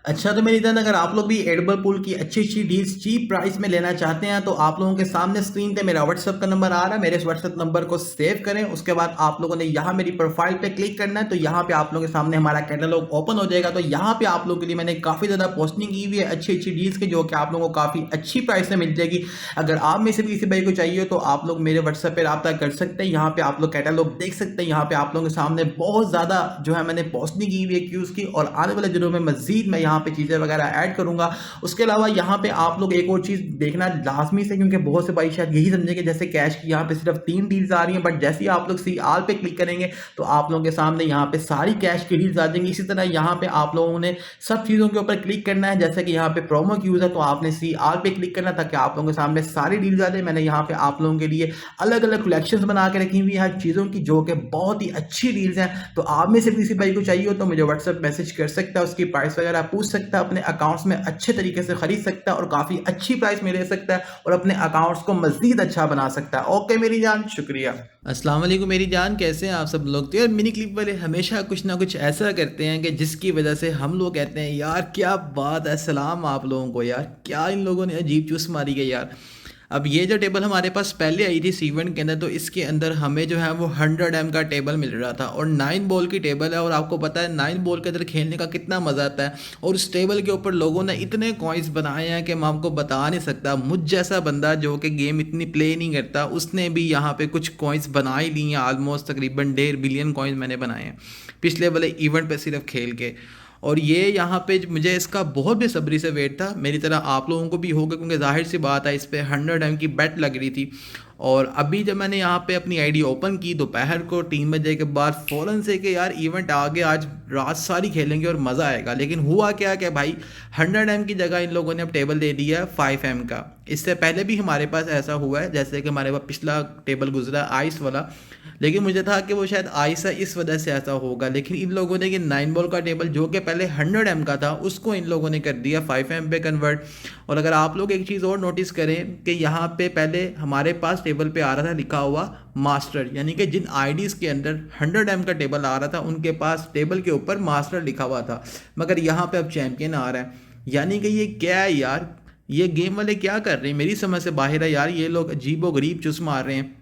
अच्छा, तो मेरी जान अगर आप लोग भी एडिबल पूल की अच्छी-अच्छी डील्स चीप प्राइस में लेना चाहते हैं, तो आप लोगों के सामने स्क्रीन पे मेरा व्हाट्सएप का नंबर आ रहा है। मेरे इस व्हाट्सएप नंबर को सेव करें, उसके बाद आप लोगों ने यहाँ मेरी प्रोफाइल पे क्लिक करना है, तो यहाँ पे आप लोगों के सामने हमारा कैटलॉग ओपन हो जाएगा। तो यहाँ पे आप लोगों के लिए मैंने काफ़ी ज़्यादा पोस्टिंग की हुई है अच्छी-अच्छी डील्स की, जो कि आप लोगों को काफ़ी अच्छी प्राइस में मिल जाएगी। अगर आप में से भी किसी भाई को चाहिए, तो आप लोग मेरे व्हाट्सएप पे राब्ता कर सकते हैं। यहाँ पे आप लोग कैटलॉग देख सकते हैं। यहाँ पे आप लोगों के सामने बहुत ज़्यादा जो है मैंने पोस्टिंग की हुई है क्यूज़ की, और आने वाले दिनों में मज़ीद मैं यहाँ पे चीज़ें वगैरह ऐड करूँगा। उसके अलावा यहाँ पे आप लोग एक और चीज़ देखना लाज़मी से, क्योंकि बहुत से भाई शायद यही समझेंगे जैसे कैश की यहाँ पे सिर्फ 3 डील्स आ रही हैं, बट जैसे ही आप लोग सी ऑल पे क्लिक करेंगे, तो आप लोगों के सामने यहाँ पे सारी कैश की डील्स आ जाएंगी। इसी तरह यहाँ पे आप लोगों ने सब चीज़ों के ऊपर क्लिक करना है, जैसे कि यहाँ पे प्रोमो क्यूज है, तो आपने सी ऑल पे क्लिक करना ताकि आप लोगों के सामने सारी डील्स आ जाए। मैंने यहाँ पे आप लोगों के लिए अलग अलग कलेक्शंस बना के रखी हुई है चीज़ों की, जो कि बहुत ही अच्छी डील्स हैं। तो आप में से किसी भाई को चाहिए हो, तो मुझे व्हाट्सएप मैसेज कर सकता है, उसकी प्राइस वगैरह पूछ सकता है, अपने अकाउंट्स में अच्छे तरीके से खरीद सकता है और काफ़ी अच्छी प्राइस में ले सकता है, और अपने अकाउंट्स को मज़ीद अच्छा बना सकता है। ओके मेरी जान, शुक्रिया। अस्सलाम वालेकुम मेरी जान, कैसे हैं आप सब लोग। तो यार मिनी क्लिप वाले हमेशा कुछ ना कुछ ऐसा करते हैं कि जिसकी वजह से हम लोग कहते हैं यार क्या बात है, सलाम आप लोगों को, यार क्या इन लोगों ने अजीब चूस मारी गई यार। अब ये जो टेबल हमारे पास पहले आई थी सीवन के अंदर, तो इसके अंदर हमें जो है वो 100 M का टेबल मिल रहा था, और 9 बॉल की टेबल है, और आपको पता है 9 बॉल के अंदर खेलने का कितना मज़ा आता है। और उस टेबल के ऊपर लोगों ने इतने कॉइन्स बनाए हैं कि मैं आपको बता नहीं सकता। मुझ जैसा बंदा जो कि गेम इतनी प्ले नहीं करता, उसने भी यहाँ पे कुछ कॉइन्स बना ही ली हैं। ऑलमोस्ट तकरीबन 1.5 बिलियन कॉइन्स मैंने बनाए हैं पिछले वाले इवेंट पे सिर्फ खेल के। और ये यहाँ पे मुझे इसका बहुत बेसब्री से वेट था, मेरी तरह आप लोगों को भी होगा, क्योंकि जाहिर सी बात है इस पे 100 M की बेट लग रही थी। और अभी जब मैंने यहाँ पे अपनी आईडी ओपन की दोपहर को 3 बजे के बाद, फ़ौरन से कि यार इवेंट आ गया, आज रात सारी खेलेंगे और मज़ा आएगा। लेकिन हुआ क्या कि भाई 100 M की जगह इन लोगों ने अब टेबल दे दिया 5 M का। इससे पहले भी हमारे पास ऐसा हुआ है, जैसे कि हमारे पास पिछला टेबल गुजरा आइस वाला, लेकिन मुझे था कि वो शायद आइस है इस वजह से ऐसा होगा। लेकिन इन लोगों ने ये 9 बॉल का टेबल जो कि पहले 100 M का था, उसको इन लोगों ने कर दिया 5 M पे कन्वर्ट। और अगर आप लोग एक चीज़ और नोटिस करें कि यहाँ पे पहले हमारे पास टेबल पे आ रहा था लिखा हुआ मास्टर, यानी कि जिन आईडीज़ के अंदर 100 M का टेबल आ रहा था उनके पास टेबल के ऊपर मास्टर लिखा हुआ था, मगर यहाँ पे अब चैंपियन आ रहा है। यानी कि ये क्या है यार, ये गेम वाले क्या कर रहे हैं, मेरी समझ से बाहर है यार। ये लोग अजीबो गरीब चुस मार रहे हैं।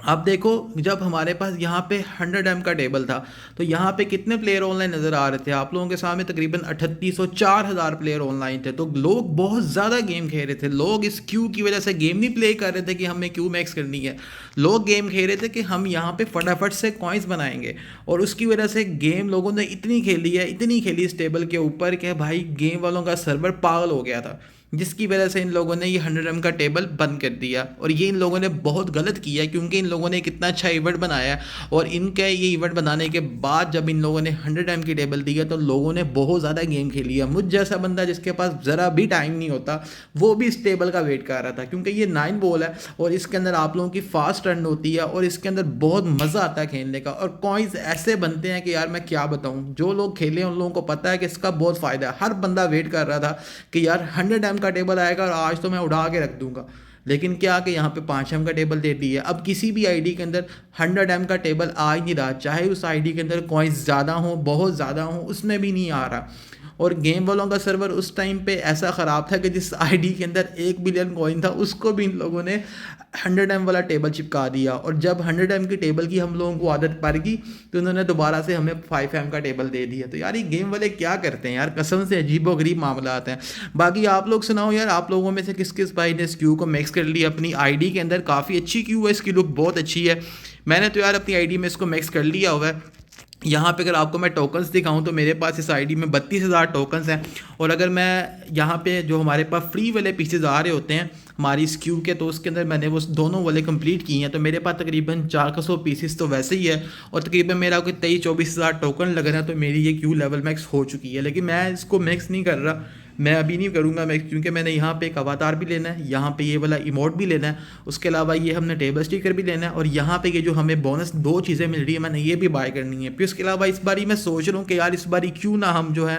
अब देखो, जब हमारे पास यहाँ पे 100 M का टेबल था, तो यहाँ पे कितने प्लेयर ऑनलाइन नज़र आ रहे थे आप लोगों के सामने, तकरीबन 3800 4000 प्लेयर ऑनलाइन थे। तो लोग बहुत ज़्यादा गेम खेल रहे थे। लोग इस क्यू की वजह से गेम नहीं प्ले कर रहे थे कि हमें क्यू मैक्स करनी है, लोग गेम खेल रहे थे कि हम यहाँ पे फटाफट से कॉइन्स बनाएंगे। और उसकी वजह से गेम लोगों ने इतनी खेली है, इतनी खेली इस टेबल के ऊपर कि भाई गेम वालों का सर्वर पागल हो गया था, जिसकी वजह से इन लोगों ने ये 100 M का टेबल बंद कर दिया। और ये इन लोगों ने बहुत गलत किया, क्योंकि इन लोगों ने एक इतना अच्छा इवेंट बनाया है, और इनका ये इवेंट बनाने के बाद जब इन लोगों ने 100 M की टेबल दी है, तो लोगों ने बहुत ज़्यादा गेम खेली है। मुझ जैसा बंदा जिसके पास ज़रा भी टाइम नहीं होता, वो भी इस टेबल का वेट कर रहा था, क्योंकि ये 9 बॉल है और इसके अंदर आप लोगों की फास्ट रन होती है, और इसके अंदर बहुत मज़ा आता है खेलने का। और कॉइन्स ऐसे बनते हैं कि यार मैं क्या बताऊँ, जो लोग खेले उन लोगों को पता है कि इसका बहुत फ़ायदा है। हर बंदा वेट कर रहा था कि यार 100 M का टेबल आएगा और आज तो मैं उड़ा के रख दूंगा। लेकिन क्या कि यहाँ पे 5 M का टेबल दे दिया है। अब किसी भी आईडी के अंदर 100 M का टेबल आ ही नहीं रहा, चाहे उस आईडी के अंदर कॉइन्स ज़्यादा हो, बहुत ज़्यादा हो, उसमें भी नहीं आ रहा। और गेम वालों का सर्वर उस टाइम पे ऐसा ख़राब था कि जिस आईडी के अंदर 1 बिलियन कॉइन था, उसको भी इन लोगों ने 100 M वाला टेबल चिपका दिया। और जब 100 M की टेबल की हम लोगों को आदत पड़ गई, तो उन्होंने दोबारा से हमें 5 M का टेबल दे दिया। तो यार ये गेम वाले क्या करते हैं यार, कसम से अजीबो गरीब मामला आते हैं। बाकी आप लोग सुनाओ यार, आप लोगों में से किस किस भाई ने इस क्यू को मैक्स कर लिया अपनी आईडी के अंदर। काफ़ी अच्छी क्यू है, इसकी लुक बहुत अच्छी है। मैंने तो यार अपनी आईडी में इसको मैक्स कर लिया हुआ है। यहाँ पे अगर आपको मैं टोकन्स दिखाऊं, तो मेरे पास इस आईडी में 32,000 टोकन्स हैं। और अगर मैं यहाँ पे जो हमारे पास फ्री वाले पीसेज आ रहे होते हैं हमारी इस क्यू के, तो उसके अंदर मैंने वो दोनों वाले कंप्लीट किए हैं। तो मेरे पास तकरीबन 400 पीसेस तो वैसे ही है, और तकरीबन मेरा कोई 23-24,000 टोकन लग रहा है। तो मेरी ये क्यू लेवल मैक्स हो चुकी है, लेकिन मैं इसको मैक्स नहीं कर रहा, मैं अभी नहीं करूँगा मैक्स, क्योंकि मैंने यहाँ पे एक अवतार भी लेना है, यहाँ पे ये वाला इमोट भी लेना है, उसके अलावा ये हमने टेबल स्टिकर भी लेना है, और यहाँ पे ये जो हमें बोनस 2 चीज़ें मिल रही है, मैंने ये भी बाय करनी है। फिर उसके अलावा इस बारी मैं सोच रहा हूँ कि यार इस बारी क्यों ना हम जो है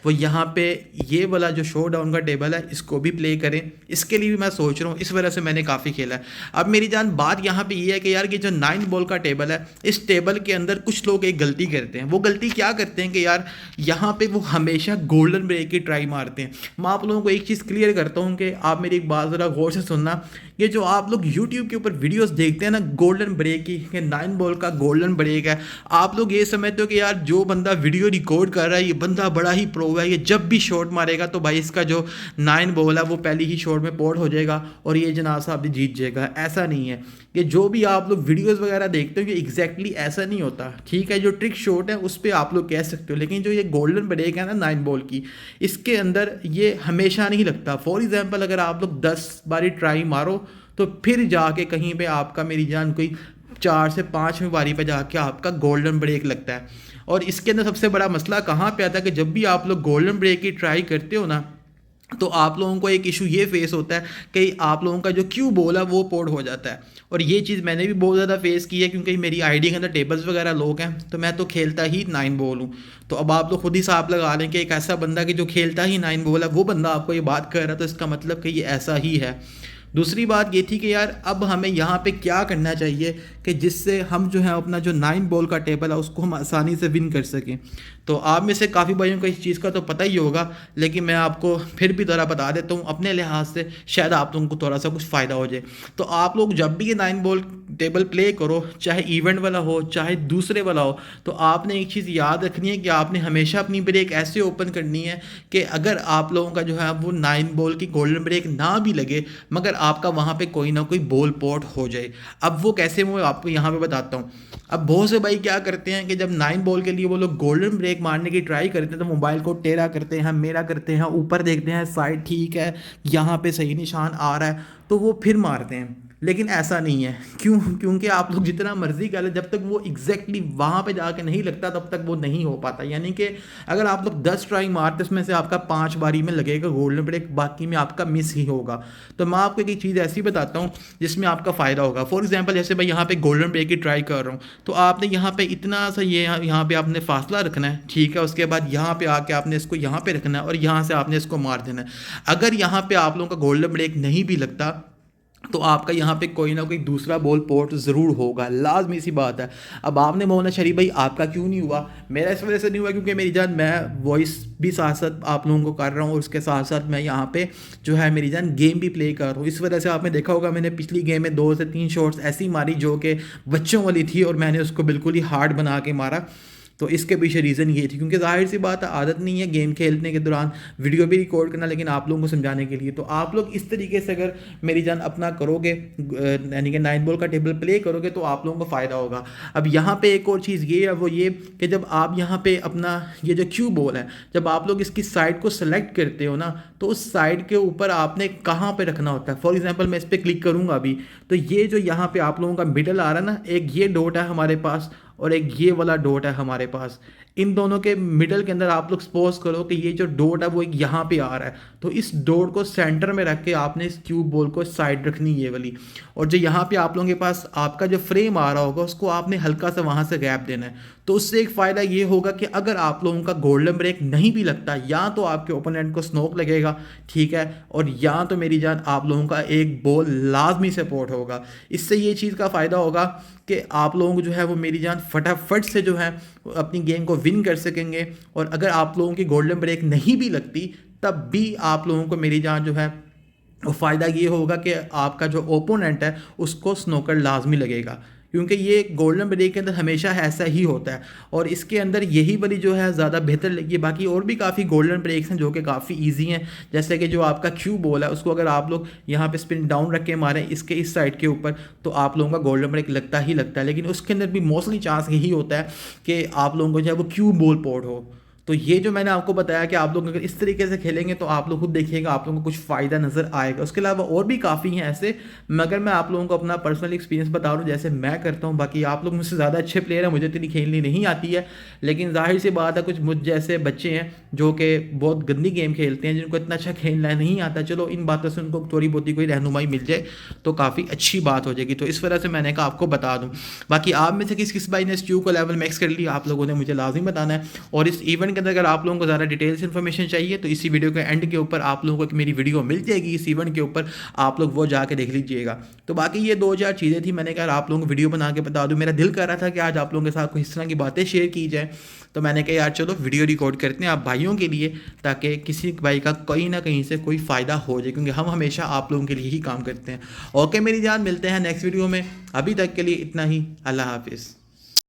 वो यहाँ पे ये वाला जो शो डाउन का टेबल है इसको भी प्ले करें। इसके लिए भी मैं सोच रहा हूँ, इस वजह से मैंने काफ़ी खेला है। अब मेरी जान बात यहाँ पे ये है कि यार ये जो 9 बॉल का टेबल है, इस टेबल के अंदर कुछ लोग एक गलती करते हैं। वो गलती क्या करते हैं कि यार यहाँ पे वो हमेशा गोल्डन ब्रेक की ट्राई मारते हैं। मैं आप लोगों को एक चीज़ क्लियर करता हूँ कि आप मेरी एक बात ज़रा गौर से सुनना। ये जो आप लोग YouTube के ऊपर वीडियोस देखते हैं ना गोल्डन ब्रेक की, कि 9 बॉल का गोल्डन ब्रेक है, आप लोग ये समझते हो कि यार जो बंदा वीडियो रिकॉर्ड कर रहा है ये बंदा बड़ा ही प्रो है, ये जब भी शॉट मारेगा तो भाई इसका जो 9 बॉल है वो पहली ही शॉट में पोर्ट हो जाएगा और ये जनाब साहब भी जीत जाएगा। ऐसा नहीं है। ये जो भी आप लोग वीडियोस वगैरह देखते हो ये एग्जैक्टली ऐसा नहीं होता। ठीक है, जो ट्रिक शॉट है उस पर आप लोग कह सकते हो, लेकिन जो ये गोल्डन ब्रेक है ना 9 बॉल की, इसके अंदर ये हमेशा नहीं लगता। फॉर एग्जांपल अगर आप लोग 10 बारी ट्राई मारो तो फिर जाके कहीं पे आपका मेरी जान कोई 4 से 5वीं बारी पे जाके आपका गोल्डन ब्रेक लगता है। और इसके अंदर सबसे बड़ा मसला कहाँ पे आता है कि जब भी आप लोग गोल्डन ब्रेक की ट्राई करते हो ना तो आप लोगों को एक इशू ये फेस होता है कि आप लोगों का जो क्यू बॉल है वो पोर्ट हो जाता है। और ये चीज़ मैंने भी बहुत ज़्यादा फेस की है क्योंकि मेरी आईडी के अंदर टेबल्स वगैरह लोग हैं, तो मैं तो खेलता ही 9 बॉल हूँ। तो अब आप लोग खुद ही हिसाब लगा लें कि एक ऐसा बंदा कि जो खेलता ही 9 बॉल है वो बंदा आपको ये बात कर रहा है, तो इसका मतलब कि ये ऐसा ही है। दूसरी बात ये थी कि यार अब हमें यहाँ पे क्या करना चाहिए कि जिससे हम जो है अपना जो 9 बॉल का टेबल है उसको हम आसानी से विन कर सकें। तो आप में से काफ़ी भाइयों को इस चीज़ का तो पता ही होगा, लेकिन मैं आपको फिर भी थोड़ा बता देता हूँ अपने लिहाज से, शायद आप लोगों को थोड़ा सा कुछ फ़ायदा हो जाए। तो आप लोग जब भी ये 9 बॉल टेबल प्ले करो, चाहे इवेंट वाला हो चाहे दूसरे वाला हो, तो आपने एक चीज़ याद रखनी है कि आपने हमेशा अपनी ब्रेक ऐसे ओपन करनी है कि अगर आप लोगों का जो है वो 9 बॉल की गोल्डन ब्रेक ना भी लगे मगर आपका वहाँ पे कोई ना कोई बॉल पोर्ट हो जाए। अब वो कैसे मैं आपको यहाँ पे बताता हूँ। अब बहुत से भाई क्या करते हैं कि जब 9 बॉल के लिए वो लोग गोल्डन ब्रेक मारने की ट्राई करते हैं तो मोबाइल को टेढ़ा करते हैं, मेरा करते हैं, ऊपर देखते हैं साइड ठीक है, यहाँ पे सही निशान आ रहा है, तो वो फिर मारते हैं। लेकिन ऐसा नहीं है। क्योंकि आप लोग जितना मर्जी कर ले, जब तक वो एग्जैक्टली वहाँ पे जाके नहीं लगता तब तक वो नहीं हो पाता। यानी कि अगर आप लोग 10 ट्राई मारते उसमें से आपका 5 बारी में लगेगा गोल्डन ब्रेक, बाकी में आपका मिस ही होगा। तो मैं आपको एक चीज़ ऐसी बताता हूँ जिसमें आपका फ़ायदा होगा। फॉर एग्जाम्पल जैसे मैं यहाँ पे गोल्डन ब्रेक की ट्राई कर रहा हूँ, तो आपने यहाँ पे इतना सा ये यहाँ पे आपने फासला रखना है, ठीक है। उसके बाद यहाँ पे आके आपने इसको यहाँ पे रखना है और यहाँ से आपने इसको मार देना है। अगर यहाँ पे आप लोगों का गोल्डन ब्रेक नहीं भी लगता तो आपका यहाँ पे कोई ना कोई दूसरा बॉल पोर्ट ज़रूर होगा, लाजमी सी बात है। अब आपने बोलना शरीफ भाई आपका क्यों नहीं हुआ? मेरा इस वजह से नहीं हुआ क्योंकि मेरी जान मैं वॉइस भी साथ साथ आप लोगों को कर रहा हूँ और उसके साथ साथ मैं यहाँ पे जो है मेरी जान गेम भी प्ले कर रहा हूँ। इस वजह से आपने देखा होगा मैंने पिछली गेम में 2 से 3 शॉट्स ऐसी मारी जो कि बच्चों वाली थी और मैंने उसको बिल्कुल ही हार्ड बना के मारा। तो इसके पीछे रीज़न ये थी क्योंकि जाहिर सी बात है आदत नहीं है गेम खेलने के दौरान वीडियो भी रिकॉर्ड करना, लेकिन आप लोगों को समझाने के लिए। तो आप लोग इस तरीके से अगर मेरी जान अपना करोगे यानी कि 9 बॉल का टेबल प्ले करोगे तो आप लोगों को फ़ायदा होगा। अब यहाँ पे एक और चीज़ ये है वो ये कि जब आप यहाँ पे अपना ये जो क्यू बॉल है जब आप लोग इसकी साइड को सेलेक्ट करते हो ना तो उस साइड के ऊपर आपने कहाँ पर रखना होता है। फॉर एग्जाम्पल मैं इस पर क्लिक करूँगा अभी तो ये जो यहाँ पर आप लोगों का मिडल आ रहा है ना, एक ये डॉट है हमारे पास और एक ये वाला डॉट है हमारे पास। इन दोनों के मिडल के अंदर आप लोग सपोज करो कि ये जो डॉट है वो एक यहाँ पे आ रहा है, तो इस डॉट को सेंटर में रख के आपने इस क्यूब बॉल को साइड रखनी ये वाली, और जो यहाँ पे आप लोगों के पास आपका जो फ्रेम आ रहा होगा उसको आपने हल्का सा वहाँ से गैप देना है। तो उससे एक फ़ायदा ये होगा कि अगर आप लोगों का गोल्डन ब्रेक नहीं भी लगता, या तो आपके ओपोनेंट को स्नोक लगेगा, ठीक है, और या तो मेरी जान आप लोगों का एक बॉल लाजमी सपोर्ट होगा। इससे ये चीज़ का फ़ायदा होगा कि आप लोगों को जो है वो मेरी जान फटाफट से जो है अपनी गेम को विन कर सकेंगे। और अगर आप लोगों की गोल्डन ब्रेक नहीं भी लगती तब भी आप लोगों को मेरी जान जो है वो फ़ायदा ये होगा कि आपका जो ओपोनेंट है उसको स्नोकर लाजमी लगेगा, क्योंकि ये गोल्डन ब्रेक के अंदर हमेशा ऐसा ही होता है। और इसके अंदर यही वाली जो है ज़्यादा बेहतर लगी है। बाकी और भी काफ़ी गोल्डन ब्रेक्स हैं जो कि काफ़ी इजी हैं, जैसे कि जो आपका क्यू बॉल है उसको अगर आप लोग यहाँ पे स्पिन डाउन रख के मारें इसके इस साइड के ऊपर तो आप लोगों का गोल्डन ब्रेक लगता ही लगता है। लेकिन उसके अंदर भी मोस्टली चांस यही होता है कि आप लोगों को जो है वो क्यू बॉल पोर्ट हो। तो ये जो मैंने आपको बताया कि आप लोग अगर इस तरीके से खेलेंगे तो आप लोग खुद देखिएगा आप लोगों को कुछ फ़ायदा नज़र आएगा। उसके अलावा और भी काफ़ी हैं ऐसे, मगर मैं आप लोगों को अपना पर्सनल एक्सपीरियंस बता रहा हूँ जैसे मैं करता हूँ। बाकी आप लोग मुझसे ज़्यादा अच्छे प्लेयर हैं, मुझे इतनी खेलनी नहीं आती है, लेकिन जाहिर सी बात है कुछ मुझ जैसे बच्चे हैं जो कि बहुत गंदी गेम खेलते हैं, जिनको इतना अच्छा खेलना नहीं आता। चलो इन बातों से उनको थोड़ी बहुत कोई रहनुमाई मिल जाए तो काफ़ी अच्छी बात हो जाएगी। तो इस वजह से मैंने कहा आपको बता दूँ। बाकी आप में से किस किस भाई ने इस क्यू को लेवल मैक्स कर लिया आप लोगों ने मुझे लाजमी बताना है। और इस इवेंट इवेंट के अंदर अगर आप लोगों को ज़्यादा डिटेल्स इन्फॉर्मेशन चाहिए तो इसी वीडियो के एंड के ऊपर आप लोगों को एक मेरी वीडियो मिल जाएगी इस इवेंट के ऊपर, आप लोग वो जाके देख लीजिएगा। तो बाकी ये 2-4 चीज़ें थी, मैंने कहा आप लोगों को वीडियो बना के बता दूँ। मेरा दिल कर रहा था कि आज आप लोगों के साथ कोई इस तरह की बातें शेयर की जाए, तो मैंने कहा यार चलो वीडियो रिकॉर्ड करते हैं आप भाइयों के लिए, ताकि किसी भाई का कहीं ना कहीं से कोई फ़ायदा हो जाए, क्योंकि हम हमेशा आप लोगों के लिए ही काम करते हैं। ओके मेरी जान, मिलते हैं नेक्स्ट वीडियो में, अभी तक के लिए इतना ही, अल्लाह हाफिज़।